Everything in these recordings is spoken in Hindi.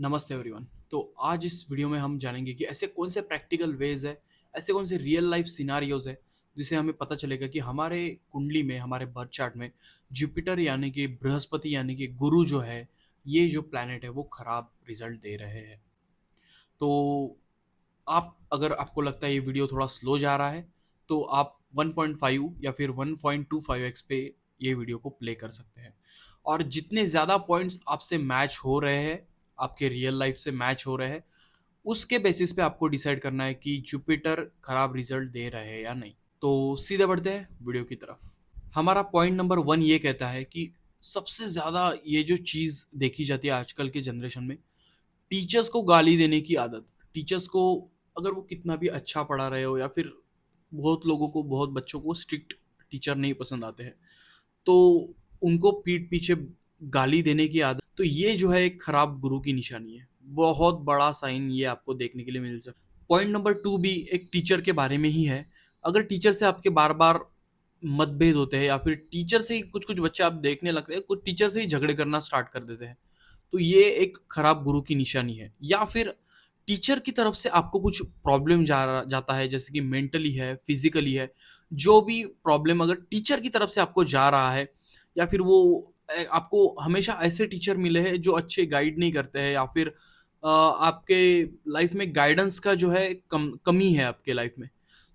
नमस्ते एवरीवन। तो आज इस वीडियो में हम जानेंगे कि ऐसे कौन से प्रैक्टिकल वेज है, ऐसे कौन से रियल लाइफ सिनारियोज है जिससे हमें पता चलेगा कि हमारे कुंडली में, हमारे बर्थ चार्ट में जुपिटर यानी कि बृहस्पति यानी कि गुरु जो है, ये जो प्लैनेट है वो खराब रिजल्ट दे रहे हैं। तो आप अगर आपको लगता है ये वीडियो थोड़ा स्लो जा रहा है तो आप 1.5 या फिर 1.25x पे ये वीडियो को प्ले कर सकते हैं। और जितने ज़्यादा पॉइंट्स आपसे मैच हो रहे हैं, आपके रियल लाइफ से मैच हो रहे हैं, उसके बेसिस पे आपको डिसाइड करना है कि जुपिटर खराब रिजल्ट दे रहे हैं या नहीं। तो सीधे बढ़ते हैं वीडियो की तरफ। हमारा पॉइंट नंबर 1 ये कहता है कि सबसे ज़्यादा ये जो चीज़ देखी जाती है आजकल के जनरेशन में, टीचर्स को गाली देने की आदत। टीचर्स को अगर वो कितना भी अच्छा पढ़ा रहे हो, या फिर बहुत लोगों को, बहुत बच्चों को स्ट्रिक्ट टीचर नहीं पसंद आते हैं, तो उनको पीठ पीछे गाली देने की आदत, तो ये जो है एक खराब गुरु की निशानी है। बहुत बड़ा साइन ये आपको देखने के लिए मिल सकता है। पॉइंट नंबर 2 भी एक टीचर के बारे में ही है। अगर टीचर से आपके बार बार मतभेद होते हैं, या फिर टीचर से ही कुछ कुछ बच्चे आप देखने लगते हैं कुछ टीचर से ही झगड़े करना स्टार्ट कर देते हैं, तो ये एक खराब गुरु की निशानी है। या फिर टीचर की तरफ से आपको कुछ प्रॉब्लम जाता है, जैसे कि मेंटली है, फिजिकली है, जो भी प्रॉब्लम अगर टीचर की तरफ से आपको जा रहा है, या फिर वो आपको हमेशा ऐसे टीचर मिले हैं जो अच्छे गाइड नहीं करते हैं, या फिर आपके लाइफ में गाइडेंस का जो है कमी है आपके लाइफ में,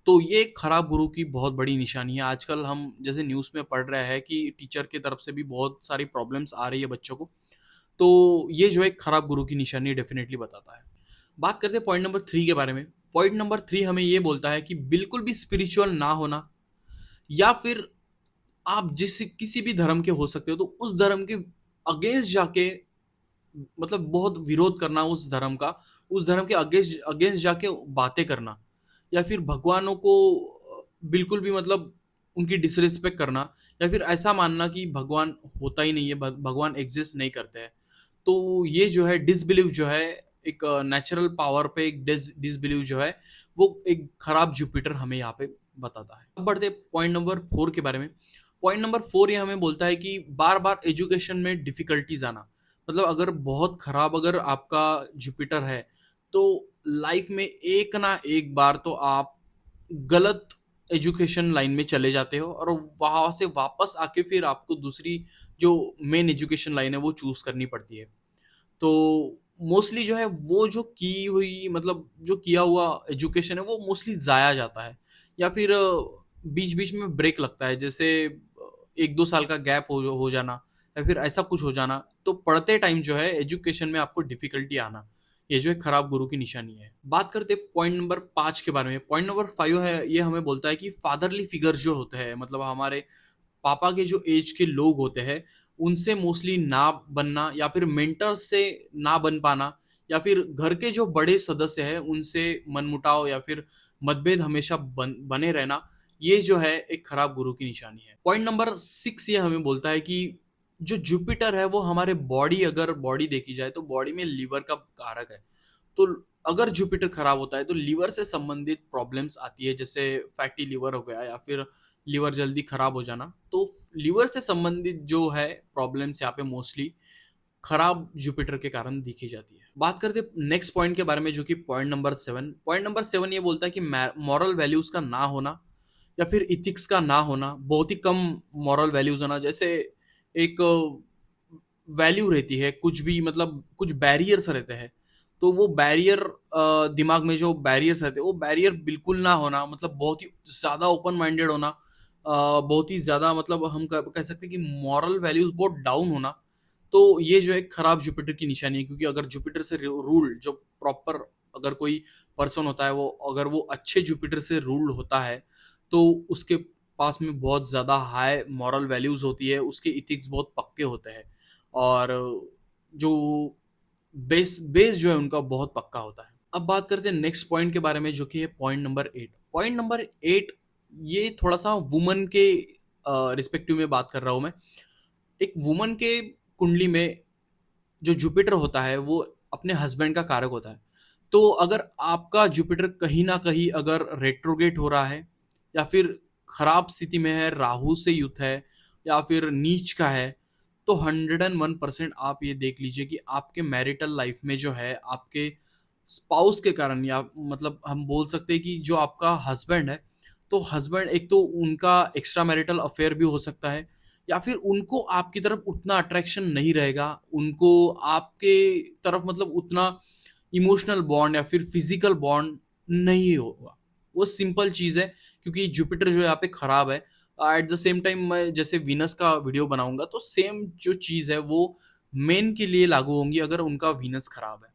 तो ये एक खराब गुरु की बहुत बड़ी निशानी है। आजकल हम जैसे न्यूज़ में पढ़ रहे हैं कि टीचर की तरफ से भी बहुत सारी प्रॉब्लम्स आ रही है बच्चों को, तो ये जो एक खराब गुरु की निशानी डेफिनेटली बताता है। बात करते हैं पॉइंट नंबर 3 के बारे में। पॉइंट नंबर 3 हमें ये बोलता है कि बिल्कुल भी स्पिरिचुअल ना होना, या फिर आप जिस किसी भी धर्म के हो सकते हो, तो उस धर्म के अगेंस्ट जाके, मतलब बहुत विरोध करना उस धर्म का, उस धर्म के अगेंस्ट अगेंस्ट जाके बातें करना, या फिर भगवानों को बिल्कुल भी मतलब उनकी डिसरिस्पेक्ट करना, या फिर ऐसा मानना कि भगवान होता ही नहीं है, भगवान एग्जिस्ट नहीं करते हैं। तो ये जो है डिसबिलीव जो है, एक नेचुरल पावर पे एक डिसबिलीव जो है, वो एक खराब जुपिटर हमें यहाँ पे बताता है। अब बढ़ते पॉइंट नंबर 4 के बारे में। पॉइंट नंबर 4 ये हमें बोलता है कि बार बार एजुकेशन में डिफिकल्टीज आना। मतलब अगर बहुत खराब अगर आपका जुपिटर है, तो लाइफ में एक ना एक बार तो आप गलत एजुकेशन लाइन में चले जाते हो, और वहां से वापस आके फिर आपको दूसरी जो मेन एजुकेशन लाइन है वो चूज करनी पड़ती है। तो मोस्टली जो है वो जो की हुई, मतलब जो किया हुआ एजुकेशन है वो मोस्टली जाया जाता है, या फिर बीच बीच में ब्रेक लगता है, जैसे 1-2 साल का गैप हो जाना, या फिर ऐसा कुछ हो जाना। तो पढ़ते टाइम जो है एजुकेशन में आपको डिफिकल्टी आना, ये जो है खराब गुरु की निशानी है। बात करते हैं पॉइंट नंबर 5 के बारे में। पॉइंट नंबर 5 है, ये हमें बोलता है कि फादरली फिगर जो होते हैं, मतलब हमारे पापा के जो एज के लोग होते हैं, उनसे मोस्टली ना बनना, या फिर मेंटर से ना बन पाना, या फिर घर के जो बड़े सदस्य हैं उनसे मनमुटाव या फिर मतभेद हमेशा बने रहना, ये जो है एक खराब गुरु की निशानी है। पॉइंट नंबर 6 ये हमें बोलता है कि जो जुपिटर है वो हमारे बॉडी, अगर बॉडी देखी जाए तो बॉडी में लीवर का कारक है। तो अगर जुपिटर खराब होता है तो लीवर से संबंधित प्रॉब्लम्स आती है, जैसे फैटी लीवर हो गया, या फिर लीवर जल्दी खराब हो जाना। तो लीवर से संबंधित जो है प्रॉब्लम्स यहाँ पे मोस्टली खराब जुपिटर के कारण दिखी जाती है। बात करते हैं नेक्स्ट पॉइंट के बारे में, जो कि पॉइंट नंबर 7। पॉइंट नंबर 7 ये बोलता है कि मॉरल वैल्यूज का ना होना, या फिर इथिक्स का ना होना, बहुत ही कम मॉरल वैल्यूज होना। जैसे एक वैल्यू रहती है कुछ भी, मतलब कुछ बैरियर्स रहते हैं, तो वो बैरियर, दिमाग में जो बैरियर्स रहते हैं वो बैरियर बिल्कुल ना होना, मतलब बहुत ही ज़्यादा ओपन माइंडेड होना, बहुत ही ज़्यादा, मतलब हम कह सकते हैं कि मॉरल वैल्यूज बहुत डाउन होना। तो ये जो है खराब जुपिटर की निशानी है, क्योंकि अगर जुपिटर से रूल जो प्रॉपर, अगर कोई पर्सन होता है वो, अगर वो अच्छे जुपिटर से रूल्ड होता है, तो उसके पास में बहुत ज़्यादा हाई मॉरल वैल्यूज होती है, उसके इथिक्स बहुत पक्के होते हैं, और जो बेस बेस जो है उनका बहुत पक्का होता है। अब बात करते हैं नेक्स्ट पॉइंट के बारे में, जो कि है पॉइंट नंबर 8। पॉइंट नंबर 8 ये थोड़ा सा वुमन के रिस्पेक्टिव में बात कर रहा हूँ मैं। एक वुमन के कुंडली में जो जुपिटर होता है वो अपने हस्बैंड का कारक होता है। तो अगर आपका जुपिटर कहीं ना कहीं अगर रेट्रोगेट हो रहा है, या फिर खराब स्थिति में है, राहु से युक्त है, या फिर नीच का है, तो 101% आप ये देख लीजिए कि आपके मैरिटल लाइफ में जो है आपके स्पाउस के कारण, या मतलब हम बोल सकते हैं कि जो आपका हस्बैंड है, तो हस्बैंड एक तो उनका एक्स्ट्रा मैरिटल अफेयर भी हो सकता है, या फिर उनको आपकी तरफ उतना अट्रैक्शन नहीं रहेगा, उनको आपके तरफ मतलब उतना इमोशनल बॉन्ड या फिर फिजिकल बॉन्ड नहीं होगा। वो सिंपल चीज़ है, क्योंकि जुपिटर जो यहाँ पे खराब है। एट द सेम टाइम मैं जैसे वीनस का वीडियो बनाऊंगा तो सेम जो चीज़ है वो मेन के लिए लागू होंगी अगर उनका वीनस खराब है।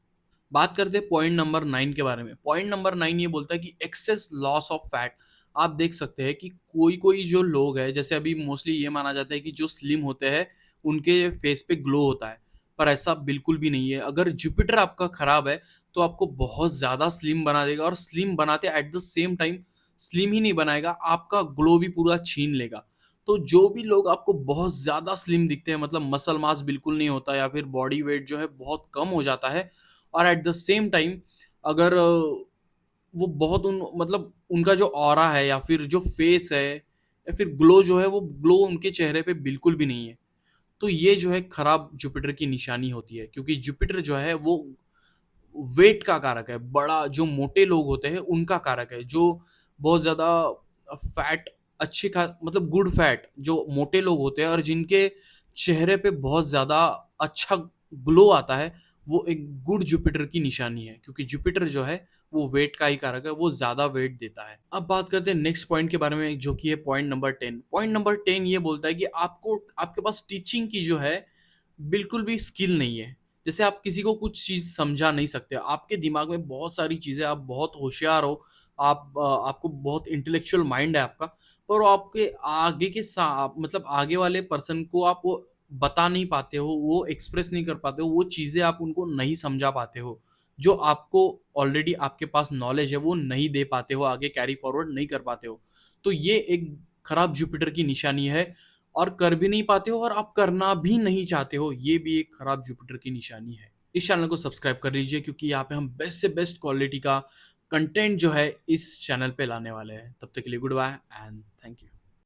बात करते हैं पॉइंट नंबर 9 के बारे में। पॉइंट नंबर 9 ये बोलता है कि एक्सेस लॉस ऑफ फैट। आप देख सकते हैं कि कोई-कोई जो लोग हैं, जैसे अभी मोस्टली ये माना जाता है कि जो स्लिम होते हैं, उनके फेस पे ग्लो होता है, पर ऐसा बिल्कुल भी नहीं है। अगर जुपिटर आपका खराब है, तो आपको बहुत ज़्यादा स्लिम बना देगा, और स्लिम बनाते at the same time slim ही नहीं बनाएगा, आपका ग्लो भी पूरा छीन लेगा। तो जो भी लोग आपको बहुत ज़्यादा स्लिम दिखते हैं, मतलब मसल मास बिल्कुल नहीं होता या फिर बॉडी वेट जो है बहुत कम हो जाता है, और एट द सेम टाइम अगर वो बहुत उन मतलब उनका जो ऑरा है या फिर जो फेस है या फिर ग्लो जो है, वो ग्लो उनके चेहरे पे बिल्कुल भी नहीं है, तो ये जो है खराब जुपिटर की निशानी होती है। क्योंकि जुपिटर जो है वो वेट का कारक है, बड़ा जो मोटे लोग होते हैं उनका कारक है, जो बहुत ज़्यादा फैट अच्छे खा मतलब गुड फैट जो मोटे लोग होते हैं और जिनके चेहरे पे बहुत ज़्यादा अच्छा ग्लो आता है, वो एक गुड जुपिटर की निशानी है, क्योंकि जुपिटर जो है वो वेट का ही कारक है, वो ज़्यादा वेट देता है। अब बात करते हैं नेक्स्ट पॉइंट के बारे में, जो कि है पॉइंट नंबर 10। पॉइंट नंबर 10 ये बोलता है कि आपको आपके पास टीचिंग की जो है बिल्कुल भी स्किल नहीं है। जैसे आप किसी को कुछ चीज़ समझा नहीं सकते। आपके दिमाग में बहुत सारी चीज़ें, आप बहुत होशियार हो, आपको बहुत इंटेलेक्चुअल माइंड है आपका, पर वो आपके आगे के सा मतलब आगे वाले पर्सन को आप वो बता नहीं पाते हो, वो एक्सप्रेस नहीं कर पाते हो, वो चीज़ें आप उनको नहीं समझा पाते हो। जो आपको ऑलरेडी आपके पास नॉलेज है, वो नहीं दे पाते हो, आगे कैरी फॉरवर्ड नहीं कर पाते हो। तो ये एक खराब जुपिटर की निशानी है, और कर भी नहीं पाते हो और आप करना भी नहीं चाहते हो, ये भी एक खराब जुपिटर की निशानी है। इस चैनल को सब्सक्राइब कर लीजिए, क्योंकि यहाँ पे हम बेस्ट से बेस्ट क्वालिटी का कंटेंट जो है इस चैनल पे लाने वाले हैं। तब तक के लिए good bye and thank you.